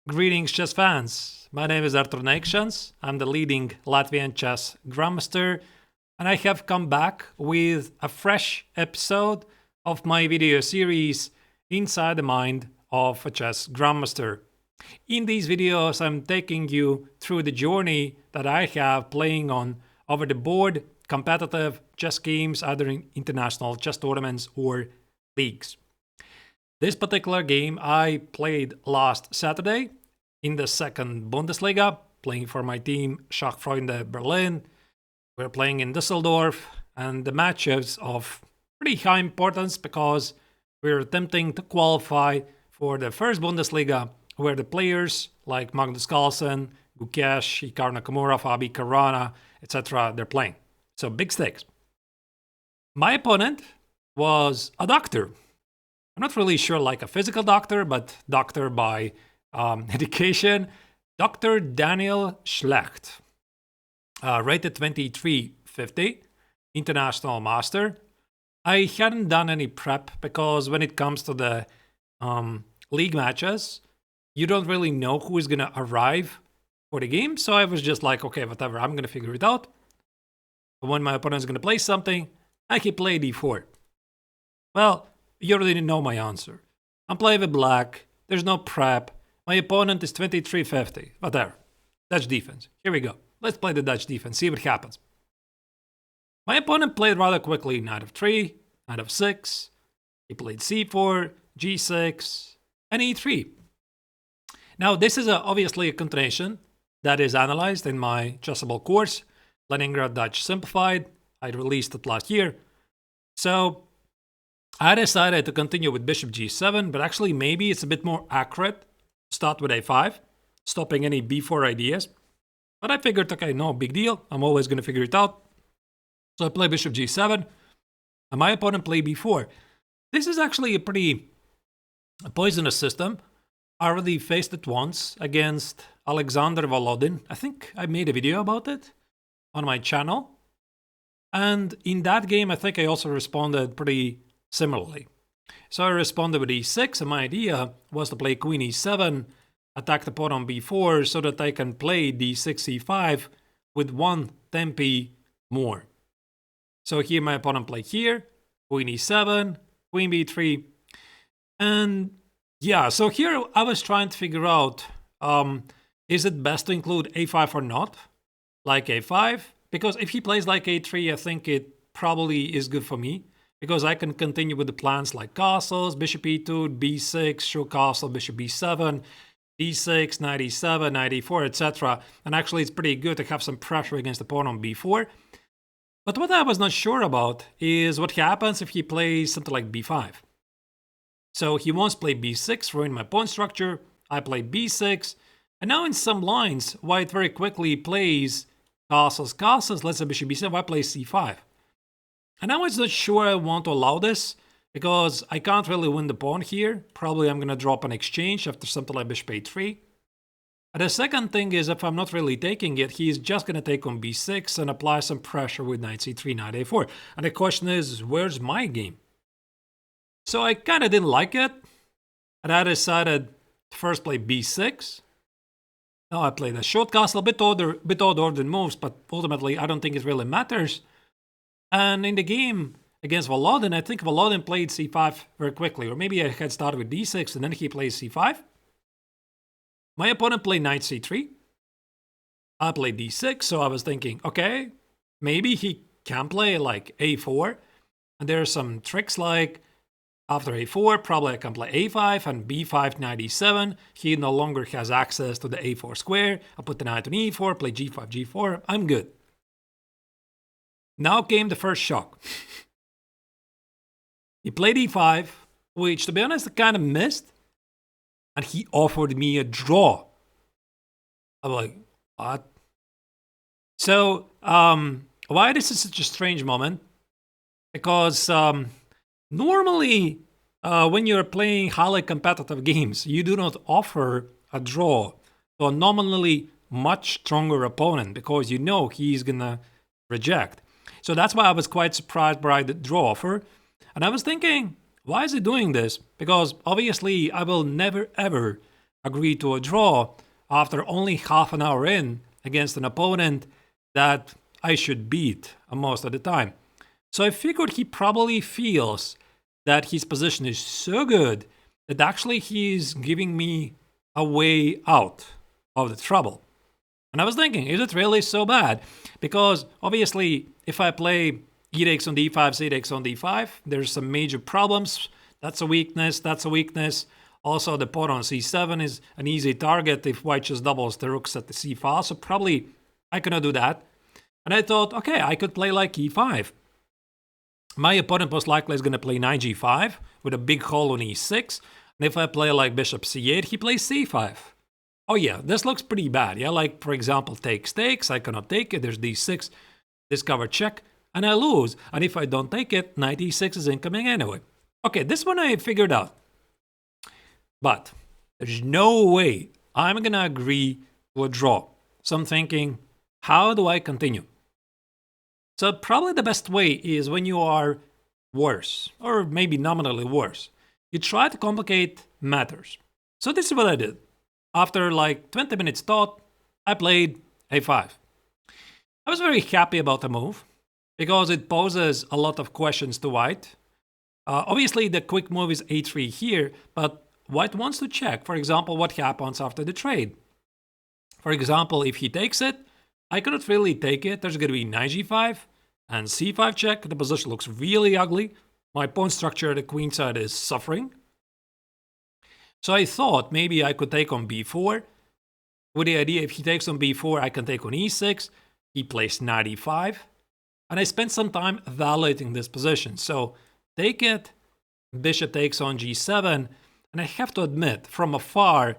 Greetings, chess fans. My name is Arturs Neiksans. I'm the leading Latvian chess grandmaster, and I have come back with a fresh episode of my video series Inside the Mind of a Chess Grandmaster. In these videos, I'm taking you through the journey that I have playing on over the board competitive chess games, either in international chess tournaments or leagues. This particular game I played last Saturday in the second Bundesliga, playing for my team Schachfreunde Berlin. We're playing in Düsseldorf, and the match is of pretty high importance because we're attempting to qualify for the first Bundesliga, where the players like Magnus Carlsen, Gukesh, Hikaru Nakamura, Fabi Caruana, etc., they're playing. So big stakes. My opponent was a doctor. I'm not really sure like a physical doctor, but doctor by education. Dr. Daniel Schlecht, rated 2350, international master. I hadn't done any prep because when it comes to the league matches, you don't really know who is going to arrive for the game. So I was just like, okay, whatever, I'm going to figure it out. But when my opponent is going to play something, I can play d4. Well, you already know my answer. I'm playing with black. There's no prep. My opponent is 2350. Whatever. Dutch defense. Here we go. Let's play the Dutch defense. See what happens. My opponent played rather quickly. Knight of 3, knight of 6. He played c4, g6, and e3. Now, this is obviously a continuation that is analyzed in my Chessable course, Leningrad Dutch Simplified. I released it last year. So I decided to continue with bishop g7, but actually maybe it's a bit more accurate to start with a5, stopping any b4 ideas. But I figured, okay, no big deal. I'm always going to figure it out. So I play bishop g7, and my opponent played b4. This is actually a pretty poisonous system. I already faced it once against Alexander Volodin. I think I made a video about it on my channel. And in that game, I think I also responded pretty similarly. So I responded with e6, and my idea was to play queen e7, attack the pawn on b4 so that I can play d6, e5 with one tempi more. So here my opponent played here, queen e7, queen b3, and yeah, so here I was trying to figure out, is it best to include a5 or not? Like a5? Because if he plays like a3, I think it probably is good for me, because I can continue with the plans like castles, bishop e2, b6, show castle, bishop b7, d6, knight e7, knight e4, etc. And actually it's pretty good to have some pressure against the pawn on b4. But what I was not sure about is what happens if he plays something like b5. So he wants to play b6, ruin my pawn structure. I play b6. And now in some lines, white very quickly plays castles, castles, let's say bishop b7, I play c5. And I was not sure I want to allow this, because I can't really win the pawn here. Probably I'm going to drop an exchange after something like bishop a3. And the second thing is, if I'm not really taking it, he's just going to take on b6 and apply some pressure with knight c3, knight a4. And the question is, where's my game? So I kind of didn't like it, and I decided to first play b6. Now I played a short castle, a bit odd ordered moves, but ultimately I don't think it really matters. And in the game against Volodin, I think Volodin played c5 very quickly, or maybe I had started with d6 and then he plays c5. My opponent played knight c3. I played d6, so I was thinking, okay, maybe he can play like a4. And there are some tricks like after a4, probably I can play a5 and b5, knight e7. He no longer has access to the a4 square. I put the knight on e4, play g5, g4. I'm good. Now came the first shock. He played e5, which to be honest, I kind of missed. And he offered me a draw. I'm like, what? So, why this is such a strange moment? Because normally, when you're playing highly competitive games, you do not offer a draw to a nominally much stronger opponent because you know he's gonna reject. So that's why I was quite surprised by the draw offer. And I was thinking, why is he doing this? Because obviously I will never ever agree to a draw after only half an hour in against an opponent that I should beat most of the time. So I figured he probably feels that his position is so good that actually he's giving me a way out of the trouble. And I was thinking, is it really so bad? Because obviously, if I play e takes on d5, c takes on d5, there's some major problems. That's a weakness, that's a weakness. Also, the pawn on c7 is an easy target if white just doubles the rooks at the c file. So probably I cannot do that. And I thought, okay, I could play like e5. My opponent most likely is going to play knight g5 with a big hole on e6. And if I play like bishop c8, he plays c5. Oh yeah, this looks pretty bad. Yeah, like for example, takes. I cannot take it. There's d6, discover check, and I lose. And if I don't take it, knight e6 is incoming anyway. Okay, this one I figured out. But there's no way I'm going to agree to a draw. So I'm thinking, how do I continue? So probably the best way is when you are worse, or maybe nominally worse. You try to complicate matters. So this is what I did. After like 20 minutes thought, I played a5. I was very happy about the move because it poses a lot of questions to white. Obviously, the quick move is a3 here, but white wants to check, for example, what happens after the trade. For example, if he takes it, I cannot really take it. There's going to be knight g5 and c5 check. The position looks really ugly. My pawn structure at the queen side is suffering. So I thought maybe I could take on b4 with the idea if he takes on b4, I can take on e6. He plays knight e5. And I spent some time evaluating this position. So take it, bishop takes on g7. And I have to admit, from afar,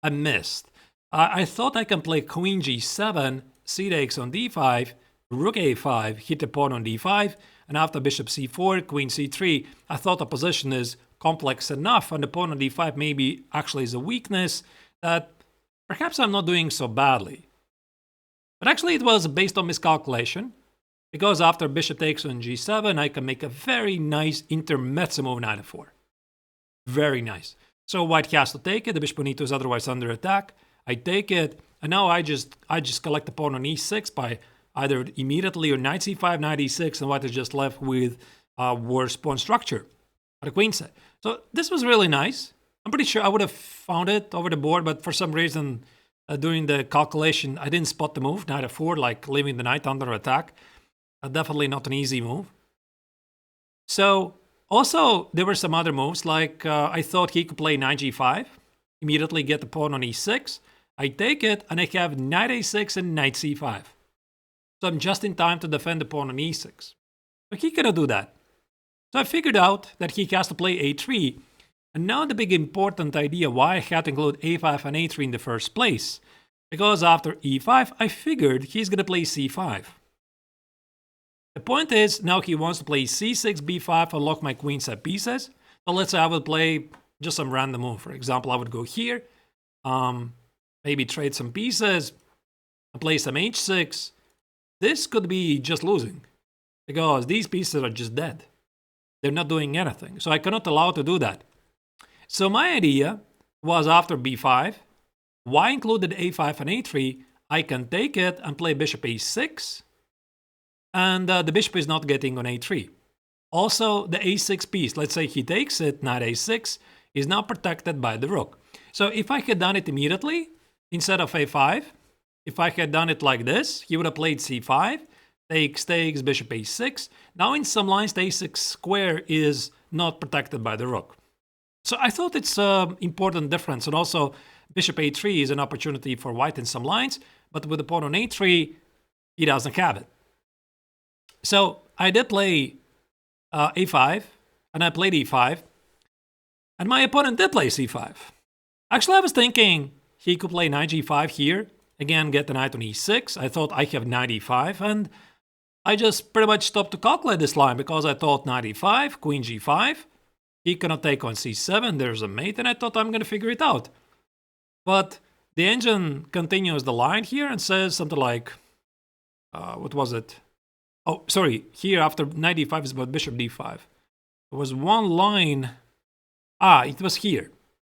I missed. I thought I can play queen g7, c takes on d5, rook a5, hit the pawn on d5, and after bishop c4, queen c3, I thought the position is complex enough, and the pawn on d5 maybe actually is a weakness that perhaps I'm not doing so badly. But actually it was based on miscalculation, because after bishop takes on g7, I can make a very nice intermezzo move knight f4. Very nice. So white has to take it, the bishop on e2 is otherwise under attack. I take it, and now I just collect the pawn on e6 by either immediately or knight c5, knight e6, and white is just left with a worse pawn structure at the queen side. So this was really nice. I'm pretty sure I would have found it over the board, but for some reason during the calculation, I didn't spot the move, knight f4, like leaving the knight under attack. Definitely not an easy move. So also there were some other moves, like I thought he could play knight g5, immediately get the pawn on e6. I take it, and I have knight a6 and knight c5. So I'm just in time to defend the pawn on e6. But he cannot do that. So I figured out that he has to play a3. And now the big important idea why I had to include a5 and a3 in the first place. Because after e5, I figured he's going to play c5. The point is, now he wants to play c6, b5, unlock my queenside pieces. So let's say I would play just some random move. For example, I would go here. Maybe trade some pieces, play some h6. This could be just losing, because these pieces are just dead. They're not doing anything, so I cannot allow to do that. So my idea was after b5, why included a5 and a3, I can take it and play bishop a6, and the bishop is not getting on a3. Also, the a6 piece, let's say he takes it, knight a6, is now protected by the rook. So if I had done it immediately, instead of a5, if I had done it like this, he would have played c5, takes, bishop a6. Now in some lines, the a6 square is not protected by the rook. So I thought it's an important difference. And also, bishop a3 is an opportunity for white in some lines, but with the pawn on a3, he doesn't have it. So I did play a5, and I played e5, and my opponent did play c5. Actually, I was thinking he could play knight g5 here. Again, get the knight on e6. I thought I have knight e5, and I just pretty much stopped to calculate this line because I thought knight e5, queen g5. He cannot take on c7. There's a mate, and I thought I'm going to figure it out. But the engine continues the line here and says something like, what was it? Oh, sorry. Here after knight e5 is about bishop d5. There was one line. It was here.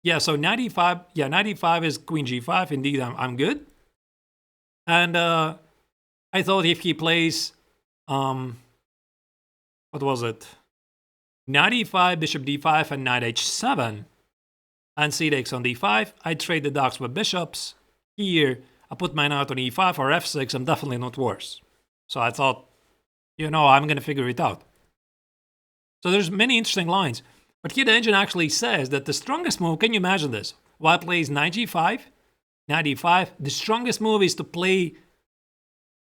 Yeah, so 95, yeah, 95 is queen g5. Indeed, I'm good. And I thought if he plays, what was it? Knight e5, bishop d5, and knight h7, and c takes on d5, I trade the dogs with bishops. Here, I put my knight on e5 or f6, I'm definitely not worse. So I thought, you know, I'm gonna figure it out. So there's many interesting lines. But here the engine actually says that the strongest move, can you imagine this? White plays knight g5, knight e5, the strongest move is to play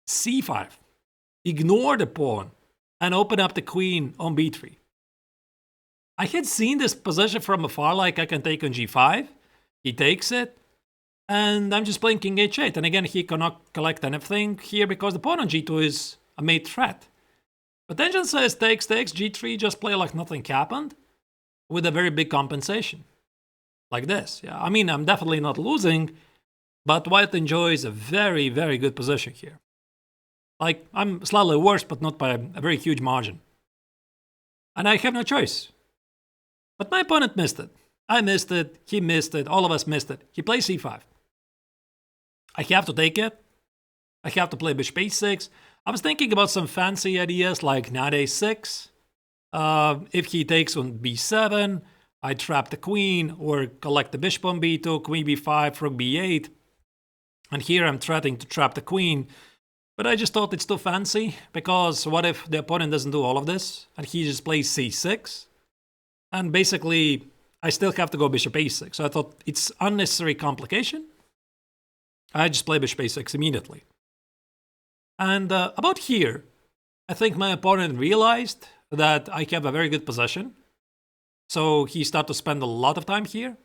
c5. Ignore the pawn and open up the queen on b3. I had seen this position from afar, like I can take on g5, he takes it, and I'm just playing king h8. And again, he cannot collect anything here because the pawn on g2 is a mate threat. But engine says takes, g3, just play like nothing happened, with a very big compensation. Like this, yeah. I mean, I'm definitely not losing, but white enjoys a very, very good position here. Like, I'm slightly worse, but not by a very huge margin. And I have no choice. But my opponent missed it. I missed it, he missed it, all of us missed it. He plays c5. I have to take it. I have to play bishop a6. I was thinking about some fancy ideas like knight a6. If he takes on b7, I trap the queen or collect the bishop on b2, queen b5, rook b8. And here I'm threatening to trap the queen. But I just thought it's too fancy, because what if the opponent doesn't do all of this and he just plays c6? And basically, I still have to go bishop a6. So I thought it's unnecessary complication. I just play bishop a6 immediately. And about here, I think my opponent realized that I have a very good position. So he started to spend a lot of time here.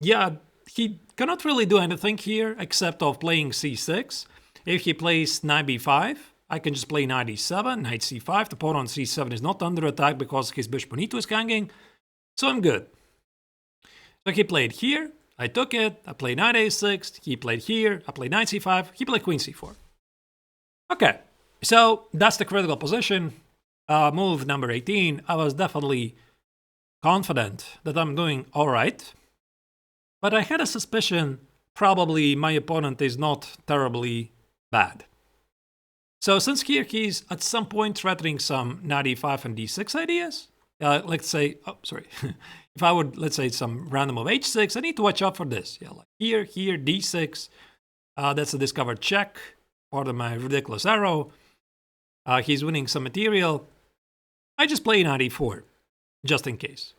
Yeah, he cannot really do anything here except of playing c6. If he plays knight b5, I can just play knight e7, knight c5. The pawn on c7 is not under attack because his bishop on e2 is hanging. So I'm good. So he played here, I took it, I played knight a6, he played here, I played knight c5, he played queen c4. Okay, so that's the critical position. Move number 18, I was definitely confident that I'm doing alright. But I had a suspicion probably my opponent is not terribly bad. So since here he's at some point threatening some knight e5 and d6 ideas, let's say, oh, sorry. If I would, let's say some random of h6, I need to watch out for this. Yeah, like here, d6. That's a discovered check. Part of my ridiculous arrow. He's winning some material. I just play knight e4, just in case.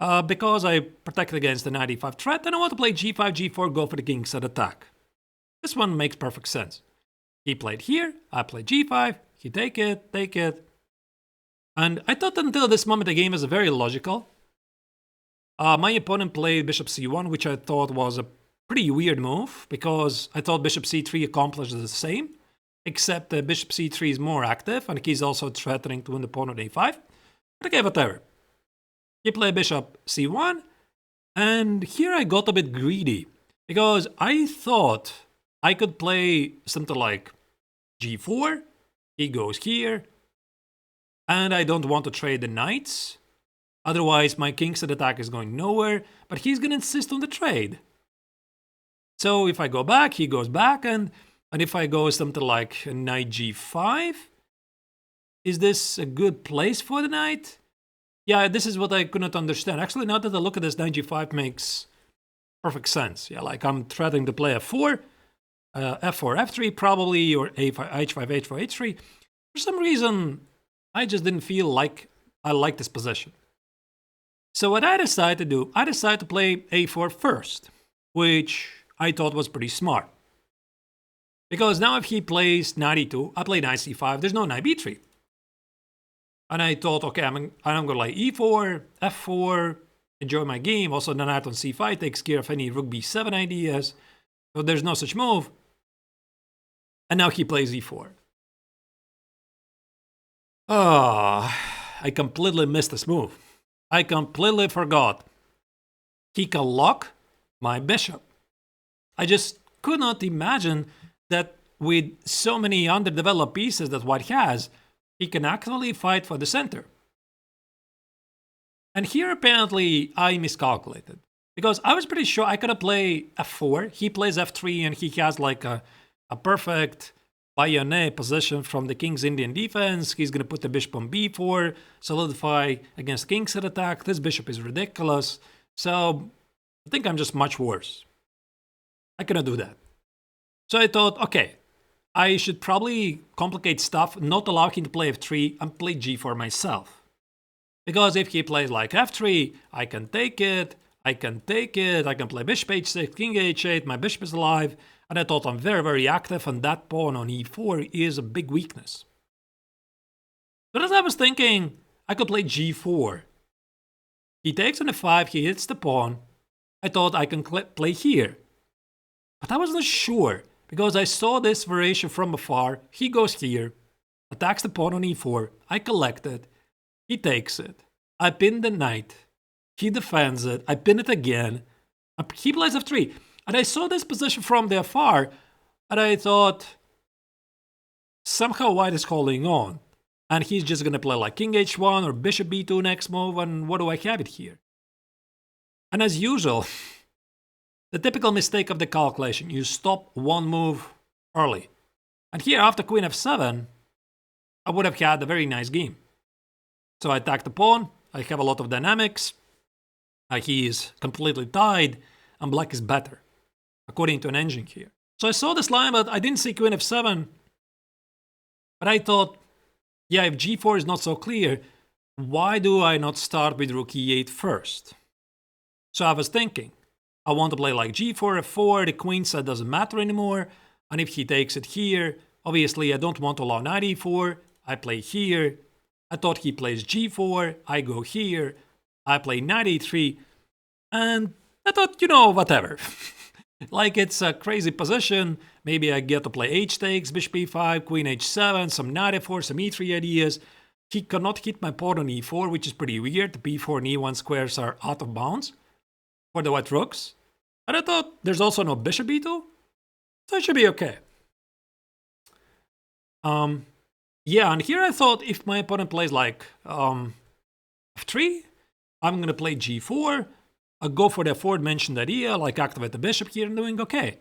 Because I protect against the knight e5 threat, and I want to play g5, g4, go for the Kingside attack. This one makes perfect sense. He played here, I played g5, he take it. And I thought until this moment the game is very logical. My opponent played bishop c1, which I thought was a pretty weird move, because I thought bishop c3 accomplished the same, except bishop c3 is more active, and he's also threatening to win the pawn on a5. But okay, whatever. He played bishop c1, and here I got a bit greedy, because I thought I could play something like g4, he goes here, and I don't want to trade the knights. Otherwise, my Kingside attack is going nowhere, but he's going to insist on the trade. So if I go back, he goes back, and if I go something like knight g5, is this a good place for the knight? Yeah, this is what I could not understand. Actually, now that I look at this, knight g5 makes perfect sense. Yeah, like I'm threatening to play f4, f4, f3 probably, or a5, h5, h4, h3. For some reason, I just didn't feel like I like this position. So what I decided to do, I decided to play a4 first, which I thought was pretty smart. Because now if he plays knight e2, I play knight c5, there's no knight b3. And I thought, okay, I'm going to play e4, f4, enjoy my game. Also, the knight on c5 takes care of any rook b7 ideas. So there's no such move. And now he plays e4. I completely missed this move. I completely forgot. He can lock my bishop. I just could not imagine that with so many underdeveloped pieces that white has, he can actually fight for the center. And here apparently I miscalculated. Because I was pretty sure I could have played f4. He plays f3 and he has like a perfect bayonet position from the King's Indian defense. He's going to put the bishop on b4, solidify against Kingside attack. This bishop is ridiculous. So I think I'm just much worse. I cannot do that. So I thought, okay, I should probably complicate stuff, not allow him to play f3 and play g4 myself. Because if he plays like f3, I can take it, I can play bishop h6, king h8, my bishop is alive, and I thought I'm very, very active, and that pawn on e4 is a big weakness. But as I was thinking, I could play g4. He takes on f5, he hits the pawn. I thought I can play here. But I wasn't sure, because I saw this variation from afar. He goes here, attacks the pawn on e4, I collect it, he takes it, I pin the knight, he defends it, I pin it again, he plays f3. And I saw this position from the afar, and I thought, somehow white is holding on. And he's just going to play like king h1 or bishop b2 next move, and what do I have it here? And as usual, the typical mistake of the calculation, you stop one move early. And here, after queen f7, I would have had a very nice game. So I attack the pawn, I have a lot of dynamics, he is completely tied, and black is better, according to an engine here. So I saw this line, but I didn't see queen f7. But I thought, yeah, if g4 is not so clear, why do I not start with rook e8 first? So I was thinking, I want to play like g4, f4, the queen side doesn't matter anymore, and if he takes it here, obviously I don't want to allow knight e4, I play here, I thought he plays g4, I go here, I play knight e3, and I thought, whatever. Like it's a crazy position, maybe I get to play h takes, bishop e5, queen h7, some knight f4, some e3 ideas. He cannot hit my pawn on e4, which is pretty weird. The b4 and e1 squares are out of bounds for the white rooks. And I thought there's also no bishop e2, so it should be okay. Yeah, and here I thought if my opponent plays like f3, I'm going to play g4. I'll go for the aforementioned idea, like activate the bishop here and doing okay.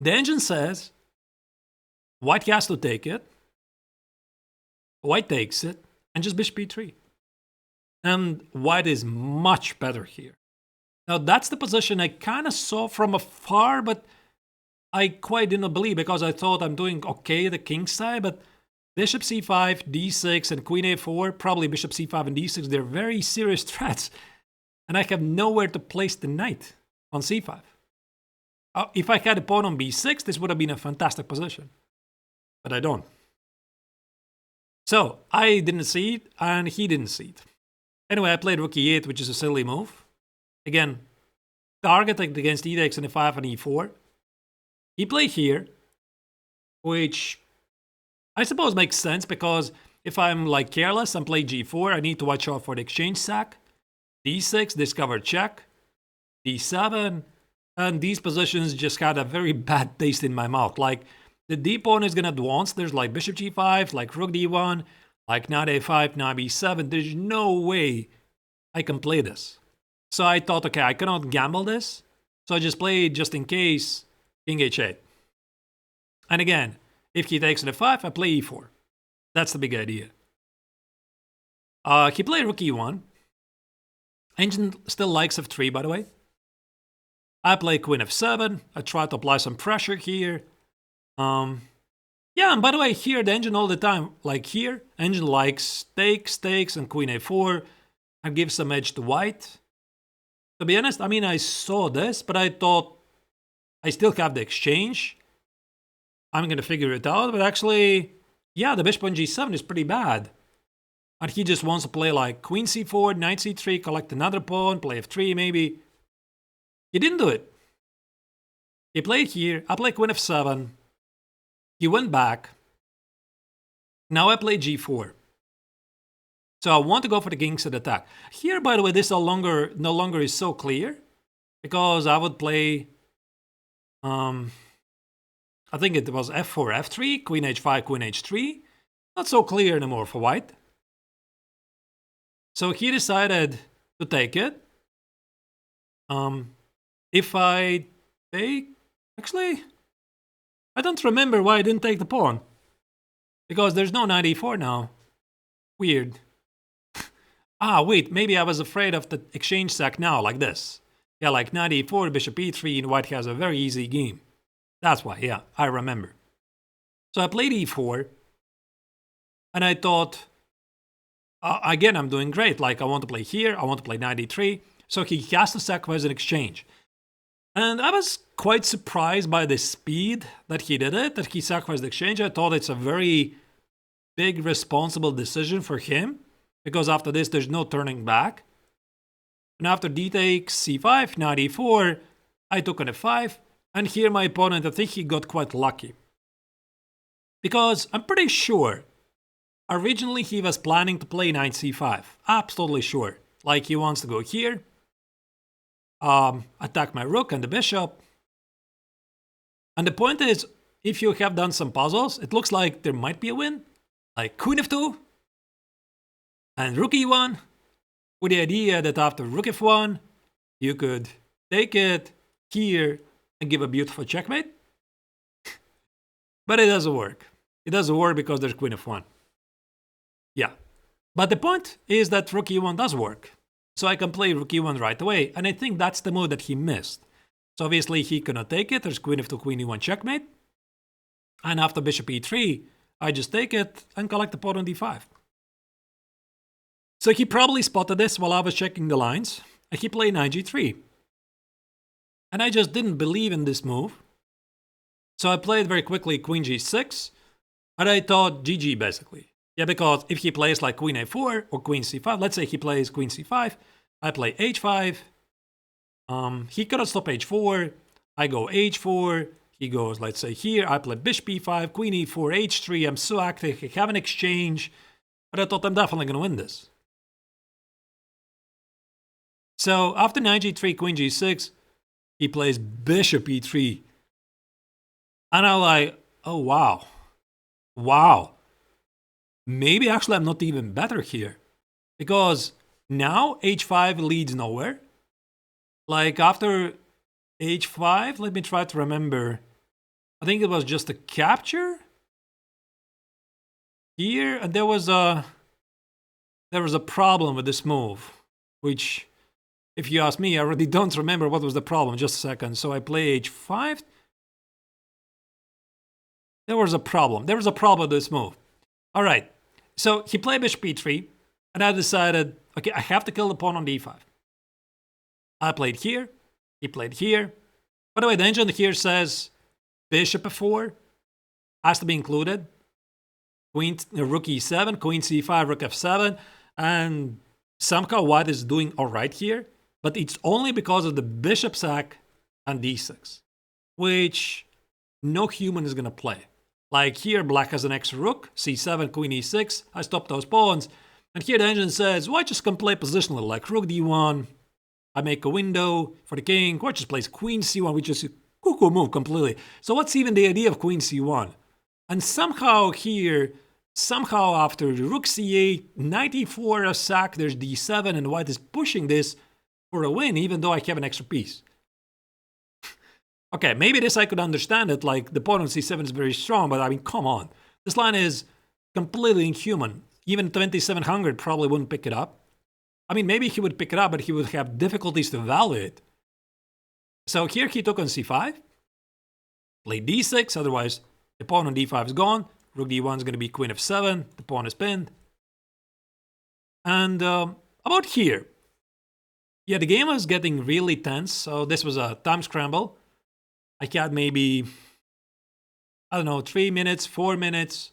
The engine says white has to take it, white takes it, and just bishop e3. And white is much better here. Now that's the position I kind of saw from afar, but I quite didn't believe because I thought I'm doing okay the king side, but bishop c5, d6, and queen a4, probably bishop c5 and d6, they're very serious threats. And I have nowhere to place the knight on c5. If I had a pawn on b6, this would have been a fantastic position. But I don't. So I didn't see it, and he didn't see it. Anyway, I played rook e8, which is a silly move. Again, targeted against e takes on e5 and e4. He played here, which I suppose makes sense because if I'm like careless and play g4, I need to watch out for the exchange sack. d6, discover check, d7, and these positions just had a very bad taste in my mouth. Like, the d pawn is going to advance. There's like bishop g5, like rook d1, like knight a5, knight b7. There's no way I can play this. So I thought, okay, I cannot gamble this. So I just played just in case king h8. And again, if he takes on f5, I play e4. That's the big idea. He played rook e1. Engine still likes f3, by the way. I play queen f7. I try to apply some pressure here. Yeah, and by the way, here the engine all the time, like here, engine likes takes, and queen a4, and gives some edge to white. To be honest, I mean, I saw this, but I thought I still have the exchange. I'm going to figure it out, but actually, yeah, the bishop on g7 is pretty bad. And he just wants to play like queen c4, knight c3, collect another pawn, play f3 maybe. He didn't do it. He played here, I played queen f7. He went back. Now I play g4. So I want to go for the Kingside attack. Here, by the way, this no longer is so clear. Because I would play... I think it was f4, f3, queen h5, queen h3. Not so clear anymore for white. So he decided to take it. If I take... Actually, I don't remember why I didn't take the pawn. Because there's no knight e4 now. Weird. Wait, maybe I was afraid of the exchange sack now, like this. Yeah, like knight e4, bishop e3, and white has a very easy game. That's why, yeah, I remember. So I played e4, and I thought, again, I'm doing great. Like, I want to play here, I want to play knight e3, so he has to sacrifice an exchange. And I was quite surprised by the speed that he did it, that he sacrificed the exchange. I thought it's a very big, responsible decision for him, because after this, there's no turning back. And after d takes c5, knight e4, I took on f5, and here my opponent, I think he got quite lucky. Because I'm pretty sure, originally he was planning to play knight c5, absolutely sure. Like he wants to go here, attack my rook and the bishop. And the point is, if you have done some puzzles, it looks like there might be a win. Like queen f2 and rook e1, with the idea that after rook f1, you could take it here and give a beautiful checkmate. But it doesn't work. It doesn't work because there's queen f1. Yeah. But the point is that rook e1 does work. So I can play rook e1 right away, and I think that's the move that he missed. So obviously he cannot take it, there's queen f2, queen e1 checkmate. And after bishop e3, I just take it and collect the pawn on d5. So he probably spotted this while I was checking the lines, and he played knight g3. And I just didn't believe in this move. So I played very quickly queen g6, and I thought GG basically. Yeah, because if he plays like queen a4 or queen c5, let's say he plays queen c5, I play h5, he cannot stop h4, I go h4, he goes, let's say here, I play bishop e5, queen e4, h3, I'm so active, I have an exchange, but I thought I'm definitely going to win this. So after knight g3, queen g6, he plays bishop e3. And I'm like, oh wow, wow. Maybe actually I'm not even better here. Because now h5 leads nowhere. Like after h5, let me try to remember. I think it was just a capture here, and there was a problem with this move, which, if you ask me, I already don't remember what was the problem. Just a second. So I play h5. There was a problem. There was a problem with this move. All right. So he played bishop e3, and I decided, okay, I have to kill the pawn on d5. I played here. He played here. By the way, the engine here says bishop f4 has to be included. Queen, rook e7, queen c5, rook f7, and somehow white is doing all right here, but it's only because of the bishop sack and d6, which no human is going to play. Like here, black has an extra rook, c7, queen e6, I stop those pawns, and here the engine says, white just can play positionally, like rook d1, I make a window for the king, white just plays queen c1, which is a cuckoo move completely. So what's even the idea of queen c1? And somehow here, somehow after rook c8, knight e4, a sack, there's d7, and white is pushing this for a win, even though I have an extra piece. Okay, maybe this I could understand it, like the pawn on c7 is very strong, but I mean, come on. This line is completely inhuman. Even 2700 probably wouldn't pick it up. I mean, maybe he would pick it up, but he would have difficulties to value it. So here he took on c5, played d6, otherwise the pawn on d5 is gone. Rook d1 is going to be queen f7, the pawn is pinned. And about here, yeah, the game was getting really tense, so this was a time scramble. I had maybe, I don't know, 3 minutes, 4 minutes.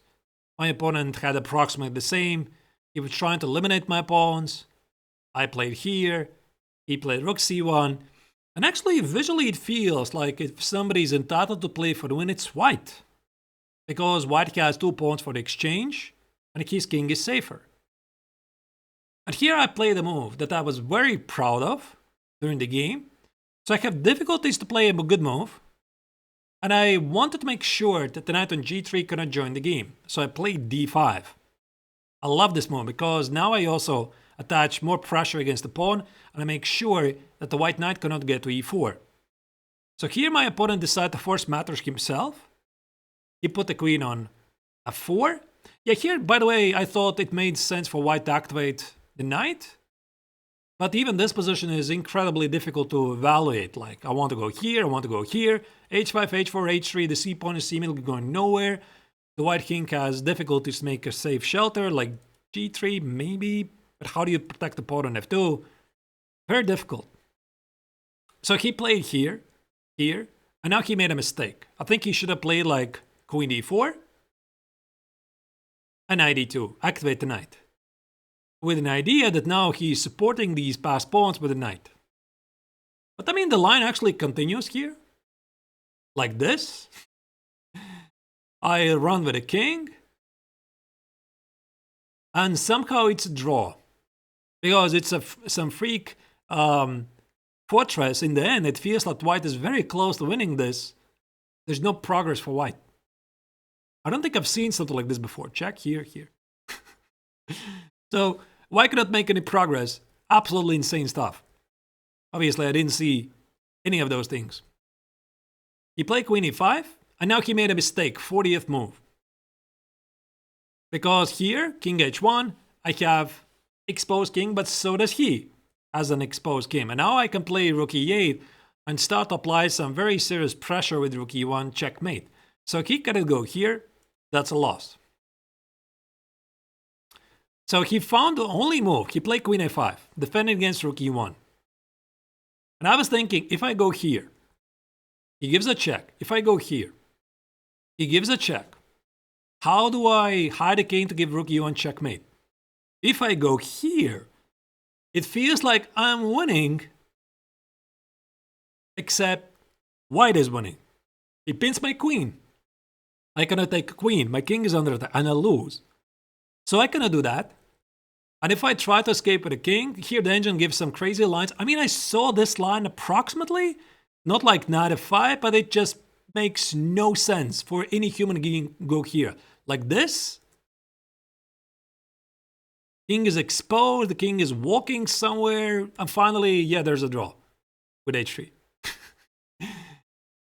My opponent had approximately the same. He was trying to eliminate my pawns. I played here. He played rook c1. And actually, visually, it feels like if somebody's entitled to play for the win, it's white. Because white has 2 pawns for the exchange, and his king is safer. And here I played a move that I was very proud of during the game. So I have difficulties to play a good move. And I wanted to make sure that the knight on g3 cannot join the game. So I played d5. I love this move because now I attach more pressure against the pawn, and I make sure that the white knight cannot get to e4. So here my opponent decided to force matters himself. He put the queen on f4. Yeah, here, by the way, I thought it made sense for white to activate the knight. But even this position is incredibly difficult to evaluate. Like, I want to go here, I want to go here. h5, h4, h3, the c pawn is seemingly going nowhere. The white king has difficulties to make a safe shelter, like g3 maybe. But how do you protect the pawn on f2? Very difficult. So he played here, and now he made a mistake. I think he should have played like queen d4 and knight d2, activate the knight. With an idea that now he's supporting these passed pawns with a knight. But I mean, the line actually continues here. Like this. I run with a king. And somehow it's a draw. Because it's some freak fortress in the end. It feels like white is very close to winning this. There's no progress for white. I don't think I've seen something like this before. Check here. So, white cannot make any progress. Absolutely insane stuff. Obviously, I didn't see any of those things. He played queen e5, and now he made a mistake, 40th move. Because here, king h1, I have exposed king, but so does he, as an exposed king. And now I can play rook e8 and start to apply some very serious pressure with rook e1, checkmate. So he cannot go here, that's a loss. So he found the only move. He played queen a5, defending against rook e1. And I was thinking, if I go here, he gives a check. If I go here, he gives a check. How do I hide the king to give rook e1 checkmate? If I go here, it feels like I'm winning, except white is winning. He pins my queen. I cannot take a queen. My king is under attack, and I lose. So I cannot do that. And if I try to escape with a king, here the engine gives some crazy lines. I mean, I saw this line approximately, not like knight f5, but it just makes no sense for any human being to go here. Like this. King is exposed, the king is walking somewhere, and finally, yeah, there's a draw with h3.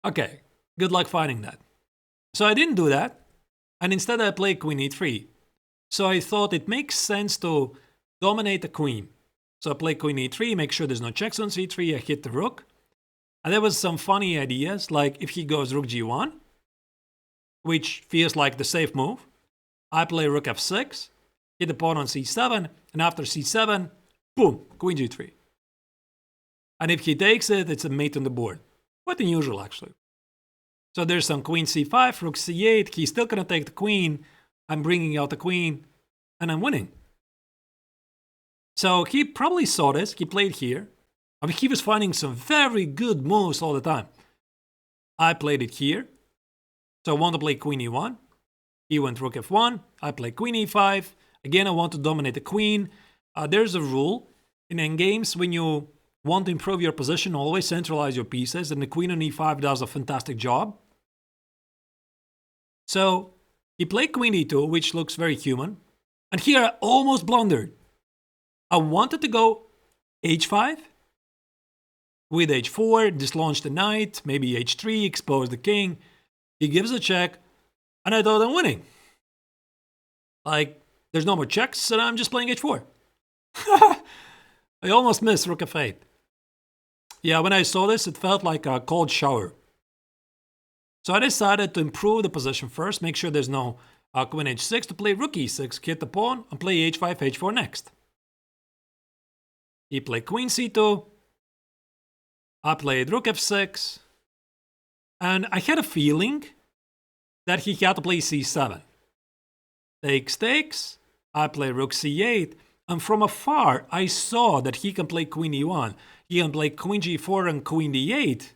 Okay, good luck finding that. So I didn't do that, and instead I played queen e3. So I thought it makes sense to dominate the queen. So I play queen e3, make sure there's no checks on c3, I hit the rook. And there was some funny ideas, like if he goes rook g1, which feels like the safe move. I play rook f6, hit the pawn on c7, and after c7, boom, queen g3. And if he takes it, it's a mate on the board. Quite unusual, actually. So there's some queen c5, rook c8, he's still gonna take the queen, I'm bringing out the queen, and I'm winning. So he probably saw this, he played here. I mean, he was finding some very good moves all the time. I played it here. So I want to play queen e1. He went rook f1, I play queen e5. Again, I want to dominate the queen. There's a rule in endgames when you want to improve your position, always centralize your pieces, and the queen on e5 does a fantastic job. So he played queen e2, which looks very human. And here I almost blundered. I wanted to go h5 with h4, dislaunch the knight, maybe h3, expose the king. He gives a check, and I thought I'm winning. Like, there's no more checks, and I'm just playing h4. I almost missed rook f8. Yeah, when I saw this, it felt like a cold shower. So I decided to improve the position first, make sure there's no queen h6 to play rook e6, hit the pawn, and play h5, h4 next. He played queen c2. I played rook f6. And I had a feeling that he had to play c7. Takes. I play rook c8. And from afar, I saw that he can play queen e1. He can play queen g4 and queen d8.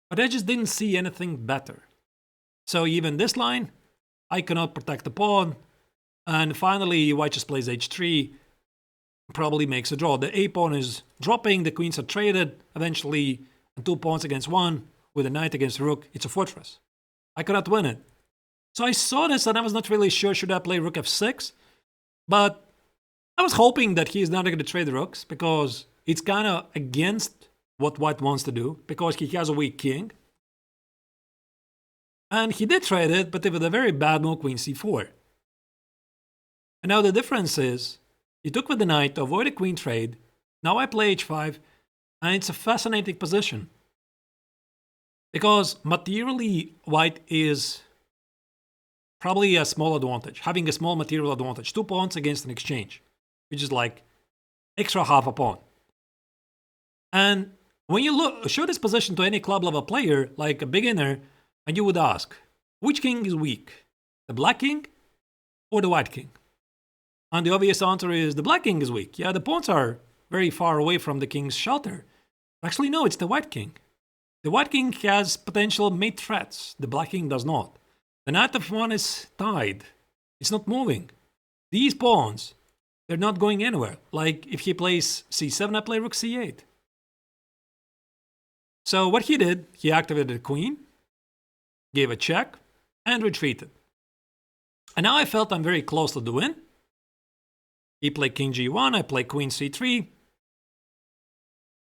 But I just didn't see anything better. So even this line, I cannot protect the pawn. And finally, white just plays h3. Probably makes a draw. The a pawn is dropping, the queens are traded. Eventually, 2 pawns against 1 with a knight against a rook. It's a fortress. I cannot win it. So I saw this and I was not really sure should I play rook f6. But I was hoping that he's not going to trade the rooks because it's kind of against what white wants to do because he has a weak king. And he did trade it, but with a very bad move, queen c4. And now the difference is, he took with the knight to avoid a queen trade. Now I play h5, and it's a fascinating position. Because materially, white is probably a small advantage, having a small material advantage. 2 pawns against an exchange, which is like extra half a pawn. And when you show this position to any club level player, like a beginner, and you would ask, which king is weak? The black king or the white king? And the obvious answer is the black king is weak. Yeah, the pawns are very far away from the king's shelter. Actually, no, it's the white king. The white king has potential mate threats. The black king does not. The knight of one is tied. It's not moving. These pawns, they're not going anywhere. Like if he plays c7, I play rook c8. So what he did, he activated the queen, gave a check, and retreated. And now I felt I'm very close to the win. He played king g1, I play queen c3.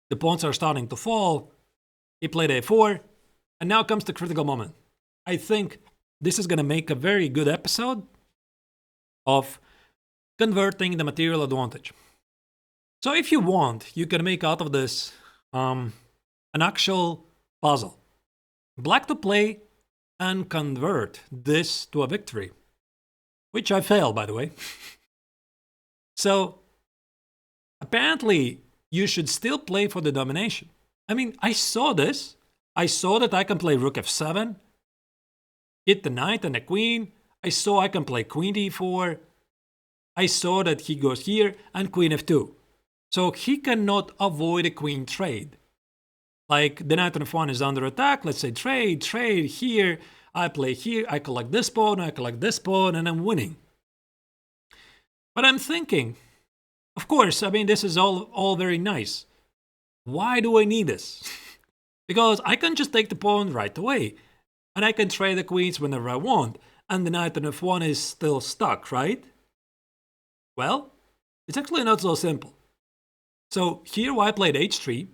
The pawns are starting to fall. He played a4, and now comes the critical moment. I think this is going to make a very good episode of converting the material advantage. So if you want, you can make out of this an actual puzzle. Black to play and convert this to a victory, which I failed, by the way. So apparently you should still play for the domination. I mean, I saw this. I saw that I can play rook f7, hit the knight and the queen. I saw I can play queen d4. I saw that he goes here and queen f2. So he cannot avoid a queen trade. Like the knight on f1 is under attack. Let's say trade here. I play here. I collect this pawn. I collect this pawn, and I'm winning. But I'm thinking, of course, I mean, this is all very nice. Why do I need this? Because I can just take the pawn right away. And I can trade the queens whenever I want. And the knight on f1 is still stuck, right? Well, it's actually not so simple. So here I played h3.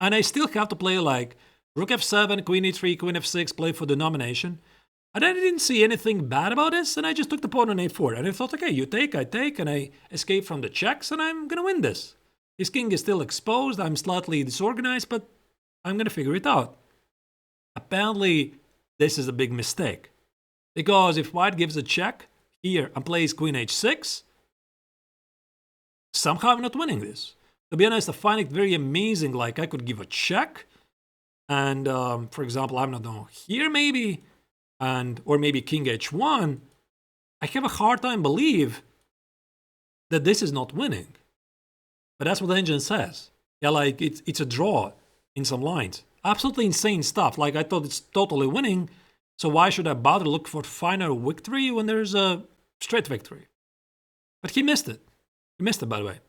And I still have to play like rook f7, queen e3, queen f6, play for the domination. And I didn't see anything bad about this, and I just took the pawn on a4. And I thought, okay, you take, I take, and I escape from the checks, and I'm gonna win this. His king is still exposed, I'm slightly disorganized, but I'm gonna figure it out. Apparently, this is a big mistake. Because if white gives a check here and plays queen h6, somehow I'm not winning this. To be honest, I find it very amazing, like I could give a check, and for example, I'm not know, here maybe, or maybe king h1, I have a hard time believe that this is not winning. But that's what the engine says. Yeah, like it's a draw in some lines. Absolutely insane stuff. Like I thought it's totally winning, so why should I bother look for final victory when there's a straight victory? But he missed it. He missed it, by the way.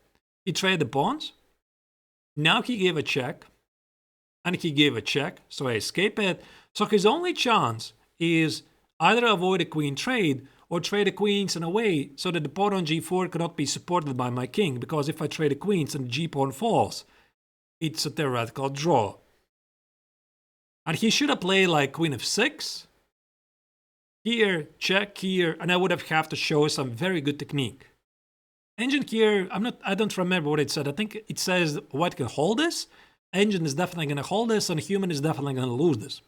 He traded the pawns. Now he gave a check. And he gave a check, so I escape it. So his only chance is either avoid a queen trade or trade the queens in a way so that the pawn on g4 cannot be supported by my king, because if I trade the queens and the g-pawn falls, it's a theoretical draw. And he should have played like queen f6, here, check here, and I would have to show some very good technique. Engine here, I don't remember what it said. I think it says white can hold this, engine is definitely going to hold this, and human is definitely going to lose this.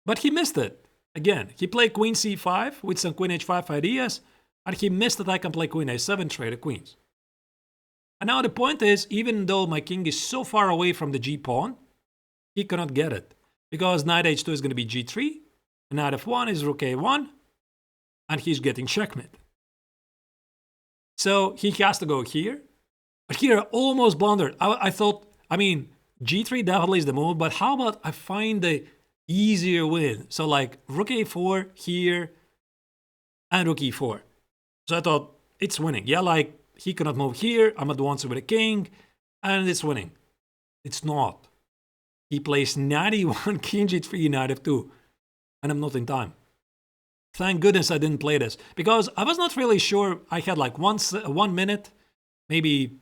But he missed it. Again, he played queen c5 with some queen h5 ideas, and he missed that I can play queen a7, trade the queens. And now the point is, even though my king is so far away from the g-pawn, he cannot get it. Because knight h2 is going to be g3, and knight f1 is rook a1, and he's getting checkmate. So he has to go here. But here I almost blundered. I thought, I mean, g3 definitely is the move, but how about I find the easier win? So like rook a4 here and rook e4. So I thought it's winning. Yeah, like he cannot move here. I'm advancing with a king and it's winning. It's not. He plays knight e1, king g3, knight f2, and I'm not in time. Thank goodness I didn't play this, because I was not really sure. I had like 1 minute, maybe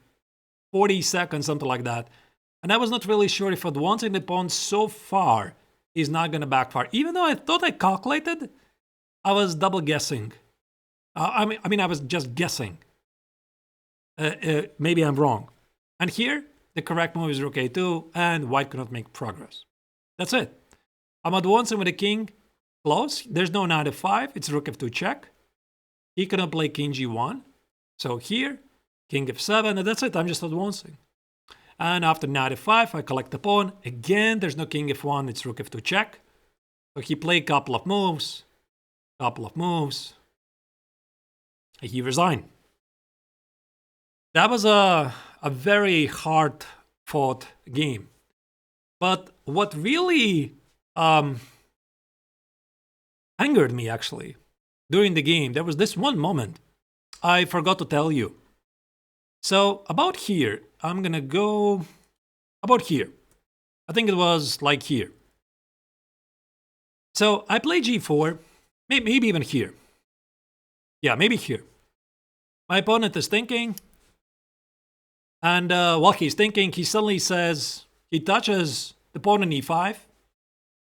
40 seconds, something like that. And I was not really sure if advancing the pawn so far is not going to backfire. Even though I thought I calculated, I was double guessing. I mean, I was just guessing. Maybe I'm wrong. And here, the correct move is rook a2, and white cannot make progress. That's it. I'm advancing with the king close. There's no knight f5. It's rook f2 check. He cannot play king g1. So here, king f7, and that's it. I'm just advancing. And after knight f5, I collect the pawn. Again, there's no king f1. It's rook f2 check. So he played a couple of moves. He resigned. That was a very hard-fought game. But what really angered me, actually, during the game, there was this one moment I forgot to tell you. So about here, I'm going to go about here. I think it was like here. So I play g4, maybe even here. Yeah, maybe here. My opponent is thinking, and while he's thinking, he suddenly says, he touches the pawn on e5,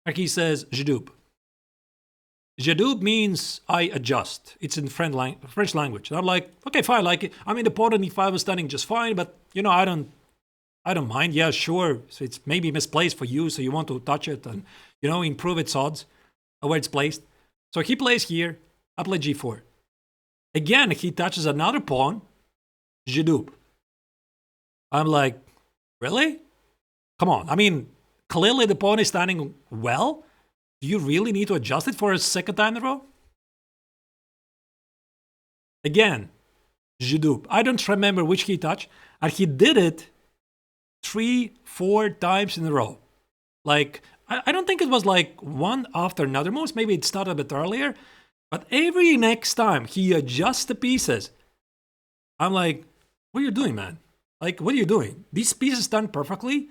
and he says, Jadub. Jadub means I adjust. It's in French language. And I'm like, okay, fine. Like, I mean, the pawn on e5 was standing just fine, but you know, I don't mind. Yeah, sure. So it's maybe misplaced for you, so you want to touch it and, you know, improve its odds of where it's placed. So he plays here. I play g4. Again, he touches another pawn, Jadub. I'm like, really? Come on. I mean, clearly the pawn is standing well. Do you really need to adjust it for a second time in a row? Again, Jadub. I don't remember which he touched, and he did it 3-4 times in a row. Like, I don't think it was like one after another moves. Maybe it started a bit earlier. But every next time he adjusts the pieces, I'm like, what are you doing, man? Like, what are you doing? These pieces stand perfectly.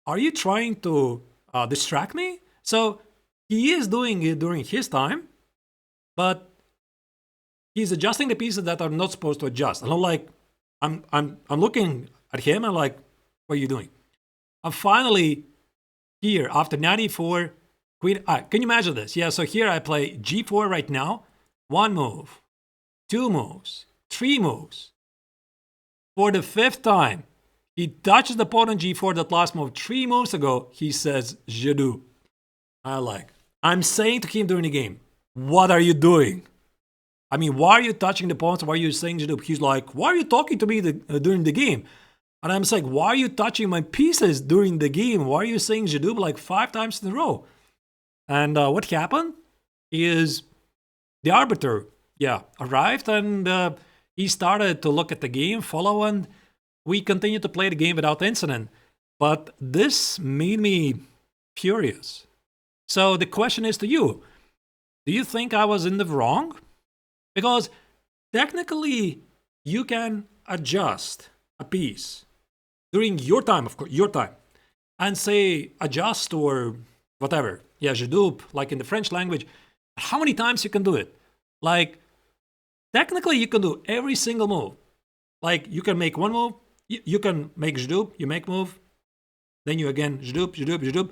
Are you trying to distract me? So he is doing it during his time, but he's adjusting the pieces that are not supposed to adjust. And I'm like, I'm looking at him and like, what are you doing? And finally, here after knight e4, queen. Can you imagine this? Yeah. So here I play g4 right now. 1 move, 2 moves, 3 moves. For the 5th time, he touches the pawn on g4. That last move 3 moves ago. He says Jadub. I'm saying to him during the game, what are you doing? I mean, why are you touching the pawns? Why are you saying Jadub? He's like, why are you talking to me during the game? And I'm like, why are you touching my pieces during the game? Why are you saying Jadub like 5 times in a row? And what happened is the arbiter, arrived, and he started to look at the game, follow, and we continued to play the game without incident. But this made me furious. So the question is to you, do you think I was in the wrong? Because technically, you can adjust a piece during your time, of course, your time, and say adjust or whatever. Yeah, Jadub, like in the French language. How many times you can do it? Like, technically, you can do every single move. Like, you can make one move, you can make Jadub, you make move, then you again Jadub, Jadub, Jadub.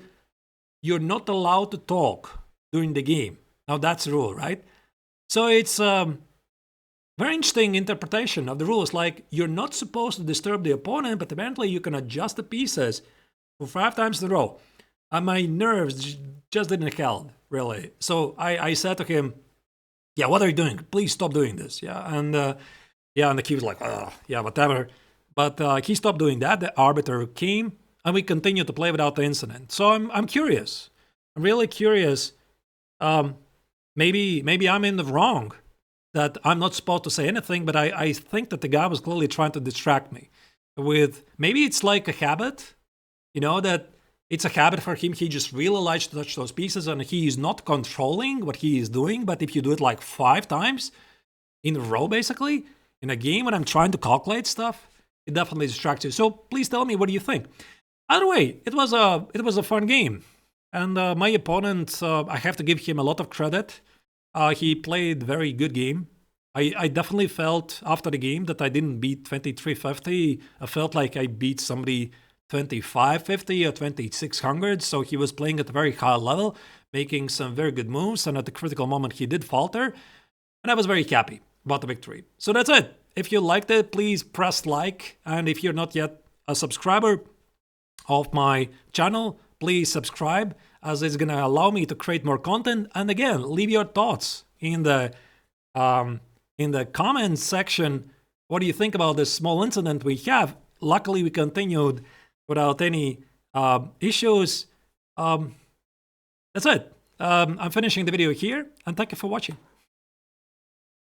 You're not allowed to talk during the game. Now, that's the rule, right? So it's very interesting interpretation of the rules. Like, you're not supposed to disturb the opponent, but apparently you can adjust the pieces for 5 times in a row. And my nerves just didn't help, really. So I said to him, yeah, what are you doing? Please stop doing this. Yeah, and the key was like, oh, yeah, whatever. But he stopped doing that. The arbiter came, and we continued to play without the incident. So I'm curious. I'm really curious. Maybe I'm in the wrong, that I'm not supposed to say anything, but I think that the guy was clearly trying to distract me with, maybe it's like a habit, that it's a habit for him. He just really likes to touch those pieces, and he is not controlling what he is doing. But if you do it like 5 times in a row, basically, in a game when I'm trying to calculate stuff, it definitely distracts you. So please tell me, what do you think? Either way, it was a fun game. And my opponent, I have to give him a lot of credit. He played very good game. I definitely felt after the game that I didn't beat 2350. I felt like I beat somebody 2550 or 2600. So he was playing at a very high level, making some very good moves. And at the critical moment, he did falter. And I was very happy about the victory. So that's it. If you liked it, please press like. And if you're not yet a subscriber of my channel, please subscribe, as it's going to allow me to create more content. And again, leave your thoughts in the comments section. What do you think about this small incident we have? Luckily, we continued without any issues. That's it. I'm finishing the video here, and thank you for watching.